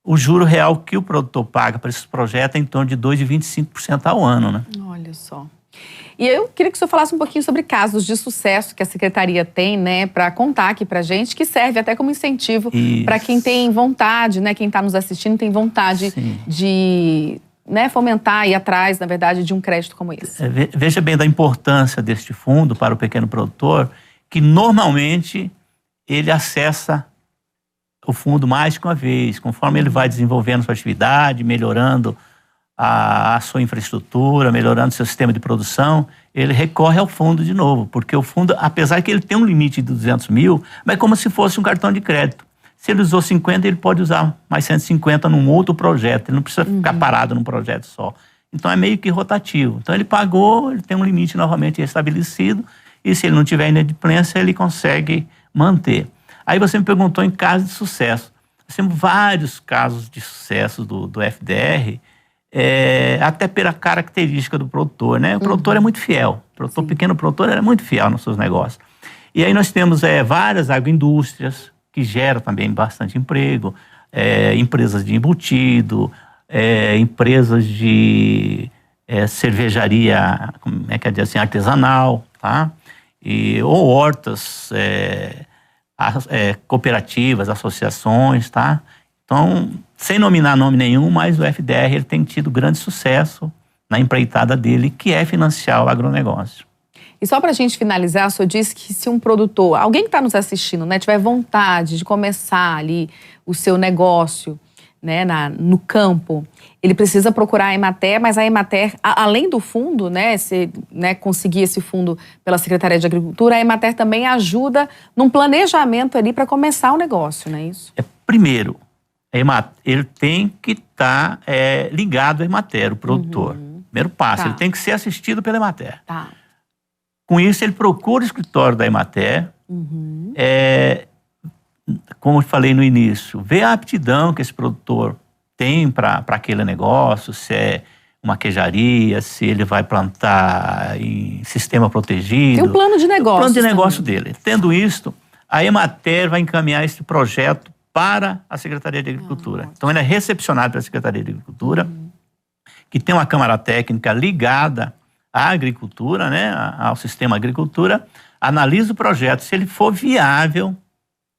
[SPEAKER 18] o juro real que o produtor paga para esses projetos é em torno de 2,25% ao ano, né?
[SPEAKER 1] Olha só. E eu queria que o senhor falasse um pouquinho sobre casos de sucesso que a Secretaria tem, né, para contar aqui para a gente, que serve até como incentivo para quem tem vontade, né, quem está nos assistindo tem vontade de fomentar e ir atrás, na verdade, de um crédito como esse.
[SPEAKER 18] Veja bem da importância deste fundo para o pequeno produtor, que normalmente ele acessa o fundo mais que uma vez, conforme ele vai desenvolvendo sua atividade, melhorando a sua infraestrutura, melhorando seu sistema de produção, ele recorre ao fundo de novo, porque o fundo, apesar que ele tem um limite de 200 mil, mas é como se fosse um cartão de crédito. Se ele usou 50, ele pode usar mais 150 num outro projeto, ele não precisa ficar parado num projeto só. Então é meio que rotativo. Então ele pagou, ele tem um limite novamente estabelecido, e se ele não tiver inadimplência, ele consegue manter. Aí você me perguntou em casos de sucesso. Nós temos vários casos de sucesso do FDR, até pela característica do produtor, né? O produtor é muito fiel, o pequeno produtor é muito fiel nos seus negócios. E aí nós temos várias agroindústrias, que geram também bastante emprego, empresas de embutido, empresas de cervejaria, como é que é assim, artesanal, tá? Ou hortas, cooperativas, associações, tá? Então, sem nominar nome nenhum, mas o FDR ele tem tido grande sucesso na empreitada dele, que é financiar o agronegócio.
[SPEAKER 1] E só para a gente finalizar, o senhor disse que se um produtor, alguém que está nos assistindo, né, tiver vontade de começar ali o seu negócio, né, no campo, ele precisa procurar a Emater, mas a Emater, além do fundo, né, conseguir esse fundo pela Secretaria de Agricultura, a Emater também ajuda num planejamento ali para começar o negócio, não é isso?
[SPEAKER 18] Primeiro, ele tem que estar ligado à Emater, o produtor. Primeiro passo, ele tem que ser assistido pela Emater. Com isso, ele procura o escritório da Emater, como eu falei no início, vê a aptidão que esse produtor tem para aquele negócio, se é uma queijaria, se ele vai plantar em sistema protegido.
[SPEAKER 1] Tem um plano de negócio.
[SPEAKER 18] O plano de negócio dele. Tendo isto, a Emater vai encaminhar esse projeto para a Secretaria de Agricultura. Então, ele é recepcionado pela Secretaria de Agricultura, que tem uma Câmara Técnica ligada à agricultura, né, ao sistema agricultura, analisa o projeto, se ele for viável,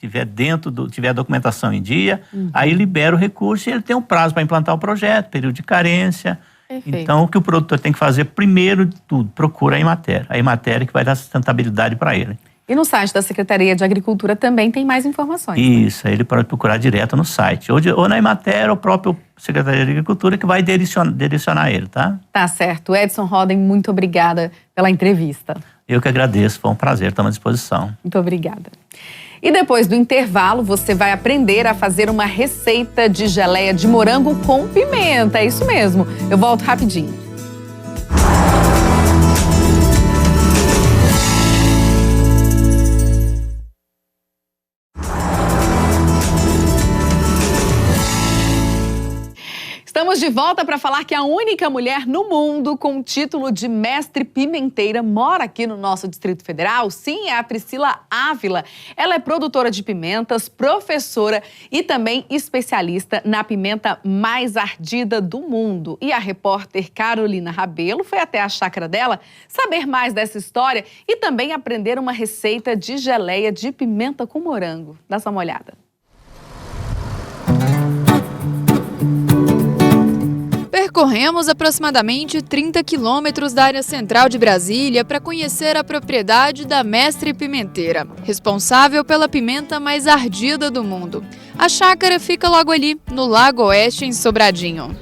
[SPEAKER 18] tiver a documentação em dia, aí libera o recurso e ele tem um prazo para implantar o projeto, período de carência. Perfeito. Então, o que o produtor tem que fazer, primeiro de tudo, procura a Emater. A Emater que vai dar sustentabilidade para ele.
[SPEAKER 1] E no site da Secretaria de Agricultura também tem mais informações.
[SPEAKER 18] Isso, aí ele pode procurar direto no site. Ou na Emater, ou próprio Secretaria de Agricultura, que vai direcionar ele, tá?
[SPEAKER 1] Tá certo. Edson Roden, muito obrigada pela entrevista.
[SPEAKER 18] Eu que agradeço, foi um prazer, estamos à disposição.
[SPEAKER 1] Muito obrigada. E depois do intervalo, você vai aprender a fazer uma receita de geleia de morango com pimenta. É isso mesmo. Eu volto rapidinho. Estamos de volta para falar que a única mulher no mundo com o título de mestre pimenteira mora aqui no nosso Distrito Federal. Sim, é a Priscila Ávila. Ela é produtora de pimentas, professora e também especialista na pimenta mais ardida do mundo. E a repórter Carolina Rabelo foi até a chácara dela saber mais dessa história e também aprender uma receita de geleia de pimenta com morango. Dá só uma olhada.
[SPEAKER 2] Percorremos aproximadamente 30 quilômetros da área central de Brasília para conhecer a propriedade da Mestre Pimenteira, responsável pela pimenta mais ardida do mundo. A chácara fica logo ali, no Lago Oeste, em Sobradinho.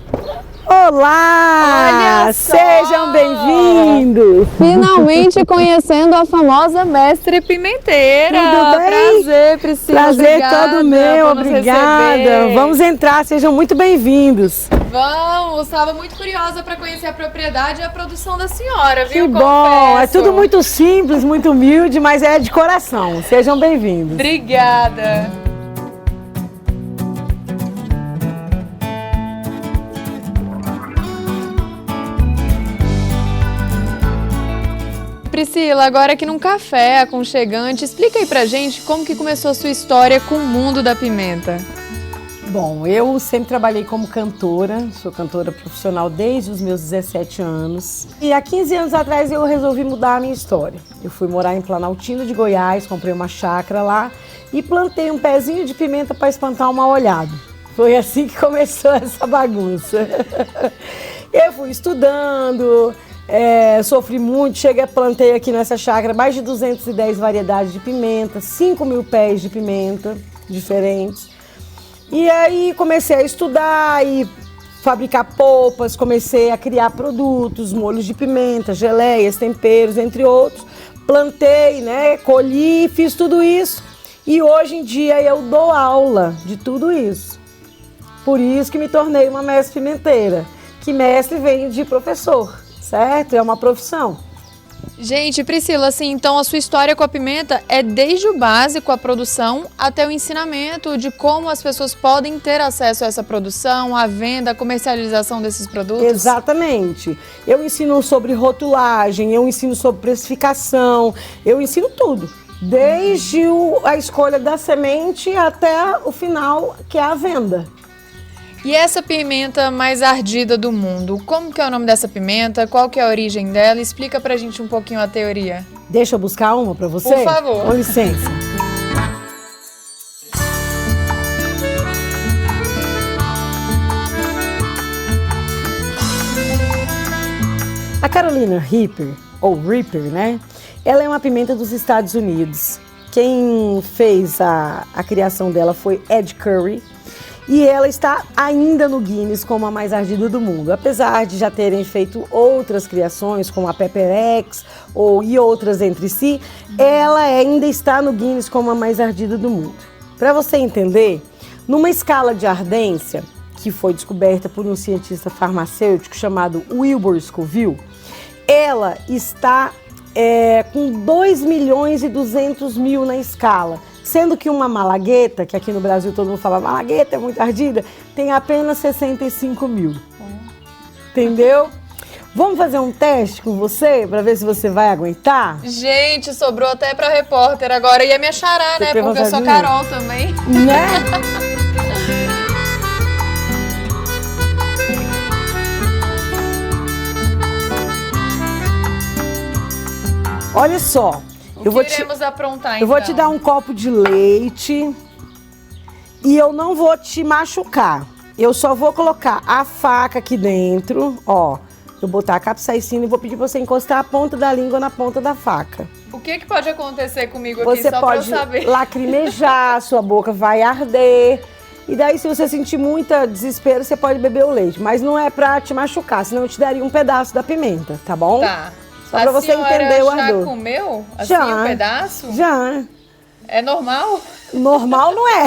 [SPEAKER 19] Olá!
[SPEAKER 2] Olha só!
[SPEAKER 19] Sejam bem-vindos!
[SPEAKER 2] Finalmente conhecendo a famosa Mestre Pimenteira.
[SPEAKER 19] Tudo bem?
[SPEAKER 2] Prazer, Priscila.
[SPEAKER 19] Prazer
[SPEAKER 2] obrigada
[SPEAKER 19] todo meu,
[SPEAKER 2] por nos
[SPEAKER 19] obrigada.
[SPEAKER 2] receber.
[SPEAKER 19] Vamos entrar, sejam muito bem-vindos.
[SPEAKER 2] Vamos, estava muito curiosa para conhecer a propriedade e a produção da senhora, viu?
[SPEAKER 19] Que bom, é tudo muito simples, muito humilde, mas é de coração. Sejam bem-vindos.
[SPEAKER 2] Obrigada. Priscila, agora aqui num café aconchegante, explica aí pra gente como que começou a sua história com o mundo da pimenta.
[SPEAKER 19] Bom, eu sempre trabalhei como cantora, sou cantora profissional desde os meus 17 anos. E há 15 anos atrás eu resolvi mudar a minha história. Eu fui morar em Planaltina de Goiás, comprei uma chácara lá e plantei um pezinho de pimenta para espantar um mal-olhado. Foi assim que começou essa bagunça. Eu fui estudando, sofri muito, plantei aqui nessa chácara mais de 210 variedades de pimenta, 5.000 pés de pimenta diferentes. E aí comecei a estudar e fabricar polpas, comecei a criar produtos, molhos de pimenta, geleias, temperos, entre outros. Plantei, colhi, fiz tudo isso e hoje em dia eu dou aula de tudo isso. Por isso que me tornei uma mestre pimenteira, que mestre vem de professor, certo? É uma profissão.
[SPEAKER 2] Gente, Priscila, assim, então a sua história com a pimenta é desde o básico, a produção, até o ensinamento de como as pessoas podem ter acesso a essa produção, a venda, a comercialização desses produtos?
[SPEAKER 19] Exatamente. Eu ensino sobre rotulagem, eu ensino sobre precificação, eu ensino tudo. Desde a escolha da semente até o final, que é a venda.
[SPEAKER 2] E essa pimenta mais ardida do mundo, como que é o nome dessa pimenta? Qual que é a origem dela? Explica pra gente um pouquinho a teoria.
[SPEAKER 19] Deixa eu buscar uma pra você?
[SPEAKER 2] Por favor.
[SPEAKER 19] Com licença. A Carolina Reaper, ou Reaper, ela é uma pimenta dos Estados Unidos. Quem fez a criação dela foi Ed Curry. E ela está ainda no Guinness como a mais ardida do mundo. Apesar de já terem feito outras criações, como a Pepper X e outras entre si, ela ainda está no Guinness como a mais ardida do mundo. Para você entender, Numa escala de ardência, que foi descoberta por um cientista farmacêutico chamado Wilbur Scoville, ela está com 2.200.000 na escala, sendo que uma malagueta, que aqui no Brasil todo mundo fala malagueta é muito ardida, tem apenas 65.000. Entendeu? Vamos fazer um teste com você para ver se você vai aguentar?
[SPEAKER 2] Gente, sobrou até pra repórter agora. Ia me achará, né? Porque eu sou Carol também.
[SPEAKER 19] Né? Olha só.
[SPEAKER 2] Eu
[SPEAKER 19] vou te dar um copo de leite e eu não vou te machucar. Eu só vou colocar a faca aqui dentro, ó. Eu botar a capsaicina e vou pedir pra você encostar a ponta da língua na ponta da faca.
[SPEAKER 2] O que pode acontecer comigo aqui,
[SPEAKER 19] você
[SPEAKER 2] só pra eu saber?
[SPEAKER 19] Você pode lacrimejar, sua boca vai arder. E daí, se você sentir muito desespero, você pode beber o leite. Mas não é pra te machucar, senão eu te daria um pedaço da pimenta, tá bom?
[SPEAKER 2] Tá.
[SPEAKER 19] Só pra você entender o ardor.
[SPEAKER 2] Já comeu? Assim,
[SPEAKER 19] Já.
[SPEAKER 2] um pedaço?
[SPEAKER 19] Já.
[SPEAKER 2] É normal?
[SPEAKER 19] Normal não é.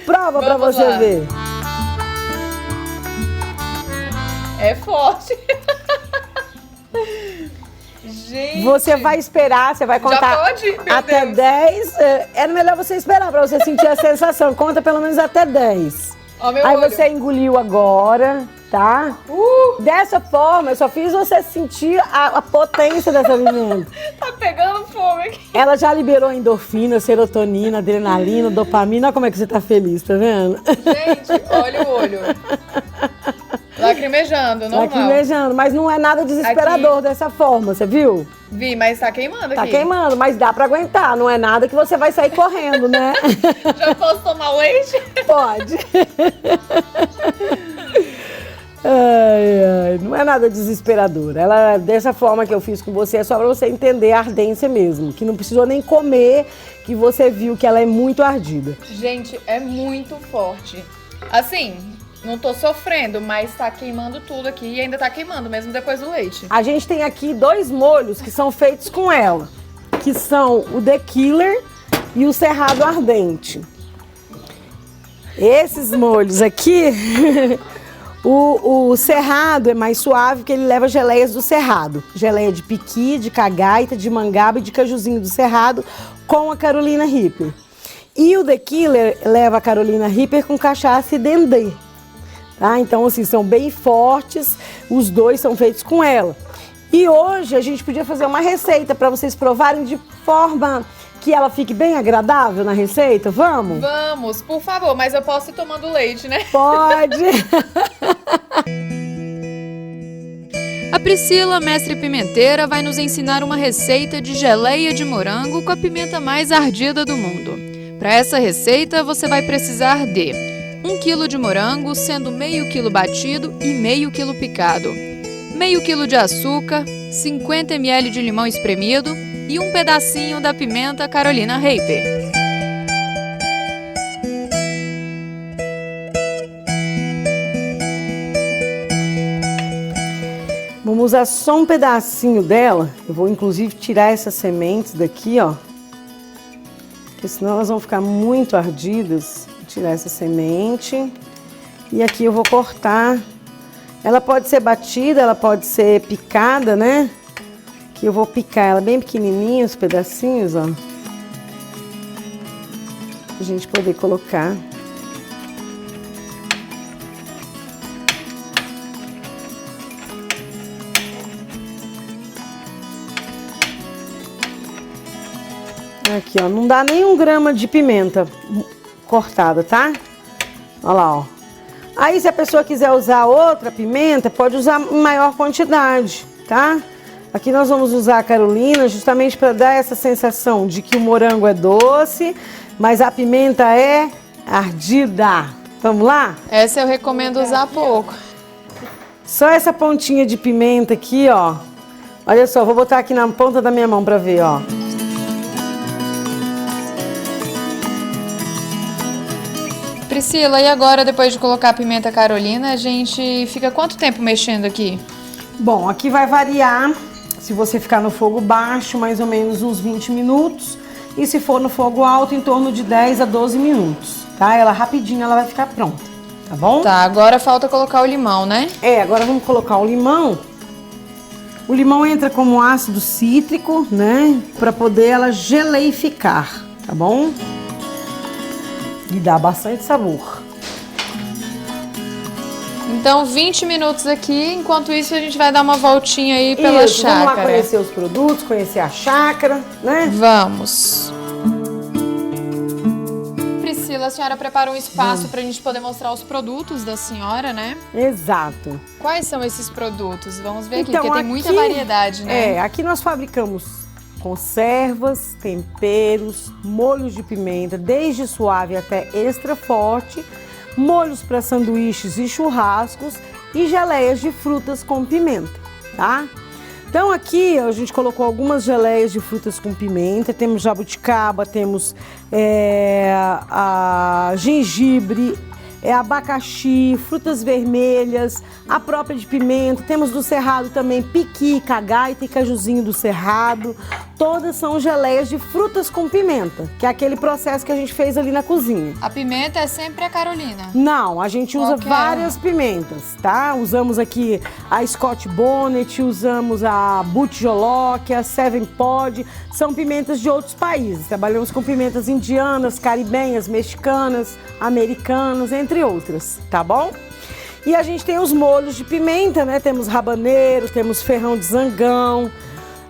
[SPEAKER 19] Prova pra você ver.
[SPEAKER 2] É forte. Gente.
[SPEAKER 19] Você vai esperar, você vai contar
[SPEAKER 2] Já pode? Meu
[SPEAKER 19] até
[SPEAKER 2] Deus.
[SPEAKER 19] 10. É melhor você esperar pra você sentir a sensação. Conta pelo menos até 10.
[SPEAKER 2] Ó, meu
[SPEAKER 19] Aí
[SPEAKER 2] olho.
[SPEAKER 19] você engoliu agora, tá? Dessa forma, eu só fiz você sentir a potência dessa pimenta.
[SPEAKER 2] Tá pegando fogo aqui.
[SPEAKER 19] Ela já liberou endorfina, serotonina, adrenalina, dopamina. Olha como é que você tá feliz, tá vendo?
[SPEAKER 2] Gente, olha o olho. Lacrimejando, normal.
[SPEAKER 19] Lacrimejando, mas não é nada desesperador dessa forma, você viu?
[SPEAKER 2] Vi, mas tá queimando
[SPEAKER 19] Tá
[SPEAKER 2] aqui.
[SPEAKER 19] queimando, mas dá pra aguentar. Não é nada que você vai sair correndo, né?
[SPEAKER 2] Já posso tomar leite?
[SPEAKER 19] Pode. Ai, não é nada desesperador. Ela, dessa forma que eu fiz com você, é só pra você entender a ardência mesmo. Que não precisou nem comer, que você viu que ela é muito ardida.
[SPEAKER 2] Gente, é muito forte. Assim, não tô sofrendo, mas tá queimando tudo aqui e ainda tá queimando, mesmo depois do leite.
[SPEAKER 19] A gente tem aqui 2 molhos que são feitos com ela, que são o The Killer e o Cerrado Ardente. Esses molhos aqui, o Cerrado é mais suave, porque ele leva geleias do Cerrado. Geleia de piqui, de cagaita, de mangaba e de cajuzinho do Cerrado com a Carolina Reaper. E o The Killer leva a Carolina Reaper com cachaça e dendê. Tá? Então, assim, são bem fortes, os 2 são feitos com ela. E hoje a gente podia fazer uma receita para vocês provarem de forma que ela fique bem agradável na receita, vamos?
[SPEAKER 2] Vamos, por favor, mas eu posso ir tomando leite, né?
[SPEAKER 19] Pode!
[SPEAKER 2] A Priscila, mestre pimenteira, vai nos ensinar uma receita de geleia de morango com a pimenta mais ardida do mundo. Para essa receita, você vai precisar de 1 kg de morango, sendo meio quilo batido e meio quilo picado, meio quilo de açúcar, 50 ml de limão espremido e um pedacinho da pimenta Carolina Reaper.
[SPEAKER 19] Vamos usar só um pedacinho dela. Eu vou inclusive tirar essas sementes daqui, ó. Porque senão elas vão ficar muito ardidas. Vou tirar essa semente. E aqui eu vou cortar. Ela pode ser batida, ela pode ser picada, né? Aqui eu vou picar ela bem pequenininha, os pedacinhos, ó. Pra gente poder colocar. Aqui, ó, não dá nem 1 grama de pimenta cortada, tá? Olha lá, ó. Aí, se a pessoa quiser usar outra pimenta, pode usar em maior quantidade, tá? Aqui nós vamos usar a Carolina justamente para dar essa sensação de que o morango é doce, mas a pimenta é ardida. Vamos lá?
[SPEAKER 2] Essa eu recomendo usar pouco.
[SPEAKER 19] Só essa pontinha de pimenta aqui, ó. Olha só, vou botar aqui na ponta da minha mão para ver, ó.
[SPEAKER 2] Priscila, e agora, depois de colocar a pimenta Carolina, a gente fica quanto tempo mexendo aqui?
[SPEAKER 19] Bom, aqui vai variar. Se você ficar no fogo baixo, mais ou menos uns 20 minutos. E se for no fogo alto, em torno de 10 a 12 minutos, tá? tá? Ela rapidinho ela vai ficar pronta, tá bom?
[SPEAKER 2] Tá, agora falta colocar o limão, né?
[SPEAKER 19] Agora vamos colocar o limão. O limão entra como ácido cítrico, né? Pra poder ela geleificar, tá bom? E dá bastante sabor.
[SPEAKER 2] Então, 20 minutos aqui. Enquanto isso, a gente vai dar uma voltinha aí pela chácara.
[SPEAKER 19] Vamos lá conhecer os produtos, conhecer a chácara, né?
[SPEAKER 2] Vamos. Priscila, a senhora preparou um espaço para a gente poder mostrar os produtos da senhora, né?
[SPEAKER 19] Exato.
[SPEAKER 2] Quais são esses produtos? Vamos ver aqui,
[SPEAKER 19] Então,
[SPEAKER 2] porque tem muita variedade, né?
[SPEAKER 19] Aqui nós fabricamos conservas, temperos, molhos de pimenta, desde suave até extra forte, molhos para sanduíches e churrascos e geleias de frutas com pimenta, tá? Então aqui a gente colocou algumas geleias de frutas com pimenta, temos jabuticaba, temos a gengibre, abacaxi, frutas vermelhas, a própria de pimenta, temos do Cerrado também piqui, cagaita e cajuzinho do Cerrado. Todas são geleias de frutas com pimenta, que é aquele processo que a gente fez ali na cozinha.
[SPEAKER 2] A pimenta é sempre a Carolina?
[SPEAKER 19] Não, a gente usa várias pimentas, tá? Usamos aqui a Scott Bonnet, usamos a Butjolock, a Seven Pod, são pimentas de outros países. Trabalhamos com pimentas indianas, caribenhas, mexicanas, americanas, entre outras, tá bom? E a gente tem os molhos de pimenta, né? Temos rabaneiro, temos ferrão de zangão.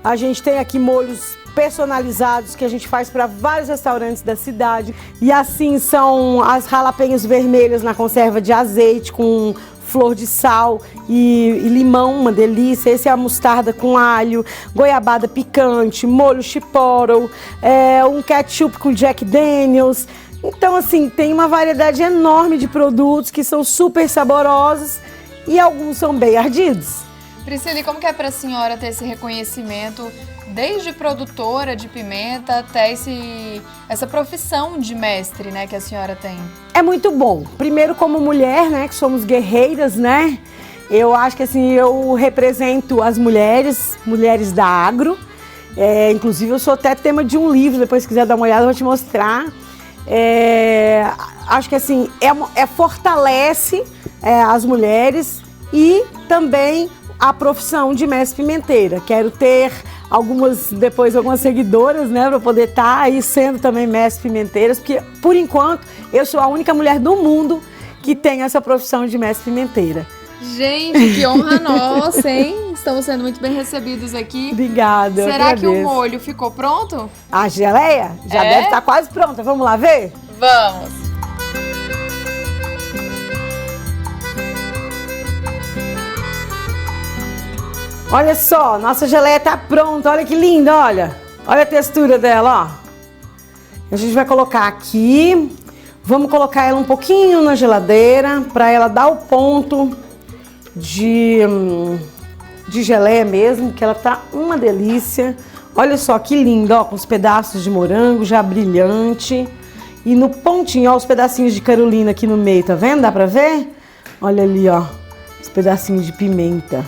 [SPEAKER 19] A gente tem aqui molhos personalizados que a gente faz para vários restaurantes da cidade. E assim são as jalapeños vermelhas na conserva de azeite com flor de sal e limão, uma delícia. Esse é a mostarda com alho, goiabada picante, molho chipotle, um ketchup com Jack Daniels. Então, assim, tem uma variedade enorme de produtos que são super saborosos e alguns são bem ardidos.
[SPEAKER 2] Priscila, e como que é para a senhora ter esse reconhecimento, desde produtora de pimenta até essa profissão de mestre, né, que a senhora tem?
[SPEAKER 19] É muito bom. Primeiro, como mulher, né, que somos guerreiras, né? Eu acho que, assim, eu represento as mulheres da agro. Inclusive, eu sou até tema de um livro, depois se quiser dar uma olhada, eu vou te mostrar. Acho que, assim, fortalece as mulheres e também a profissão de mestre pimenteira. Quero ter algumas seguidoras, né, para poder estar aí sendo também mestre pimenteiras, porque, por enquanto, eu sou a única mulher do mundo que tem essa profissão de mestre pimenteira.
[SPEAKER 2] Gente, que honra nossa, hein? Estamos sendo muito bem recebidos aqui.
[SPEAKER 19] Obrigada.
[SPEAKER 2] Será que o molho ficou pronto?
[SPEAKER 19] A geleia já deve estar quase pronta. Vamos lá ver?
[SPEAKER 2] Vamos.
[SPEAKER 19] Olha só, nossa geleia tá pronta. Olha que linda, olha. Olha a textura dela, ó. A gente vai colocar aqui. Vamos colocar ela um pouquinho na geladeira para ela dar o ponto de geleia mesmo, que ela tá uma delícia. Olha só que linda, ó, com os pedaços de morango já brilhante. E no pontinho, ó, os pedacinhos de Carolina aqui no meio, tá vendo? Dá pra ver? Olha ali, ó, os pedacinhos de pimenta.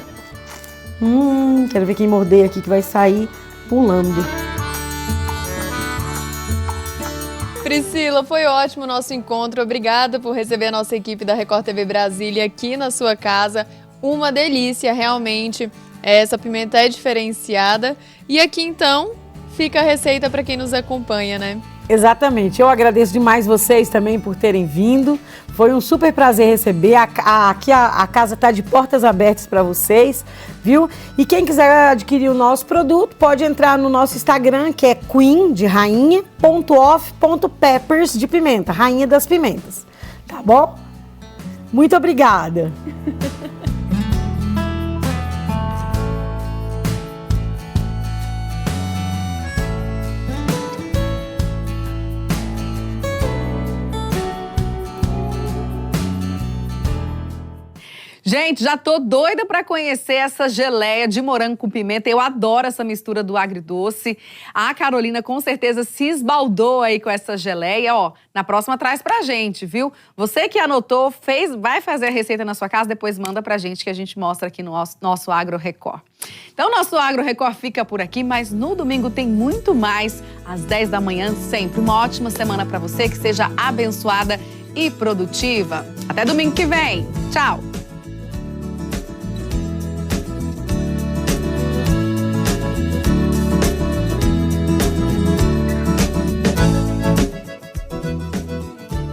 [SPEAKER 19] Quero ver quem morder aqui que vai sair pulando.
[SPEAKER 2] Priscila, foi ótimo o nosso encontro. Obrigada por receber a nossa equipe da Record TV Brasília aqui na sua casa. Uma delícia, realmente. Essa pimenta é diferenciada. E aqui, então, fica a receita para quem nos acompanha, né?
[SPEAKER 19] Exatamente. Eu agradeço demais vocês também por terem vindo. Foi um super prazer receber. Aqui a casa está de portas abertas para vocês, viu? E quem quiser adquirir o nosso produto, pode entrar no nosso Instagram, que é queen, de rainha, .off.peppers, de pimenta, rainha das pimentas. Tá bom? Muito obrigada.
[SPEAKER 1] Gente, já tô doida para conhecer essa geleia de morango com pimenta. Eu adoro essa mistura do agridoce. A Carolina com certeza se esbaldou aí com essa geleia. Ó, na próxima traz pra gente, viu? Você que anotou, vai fazer a receita na sua casa, depois manda pra gente que a gente mostra aqui no nosso Agro Record. Então, nosso Agro Record fica por aqui, mas no domingo tem muito mais, às 10 da manhã, sempre. Uma ótima semana para você, que seja abençoada e produtiva. Até domingo que vem. Tchau!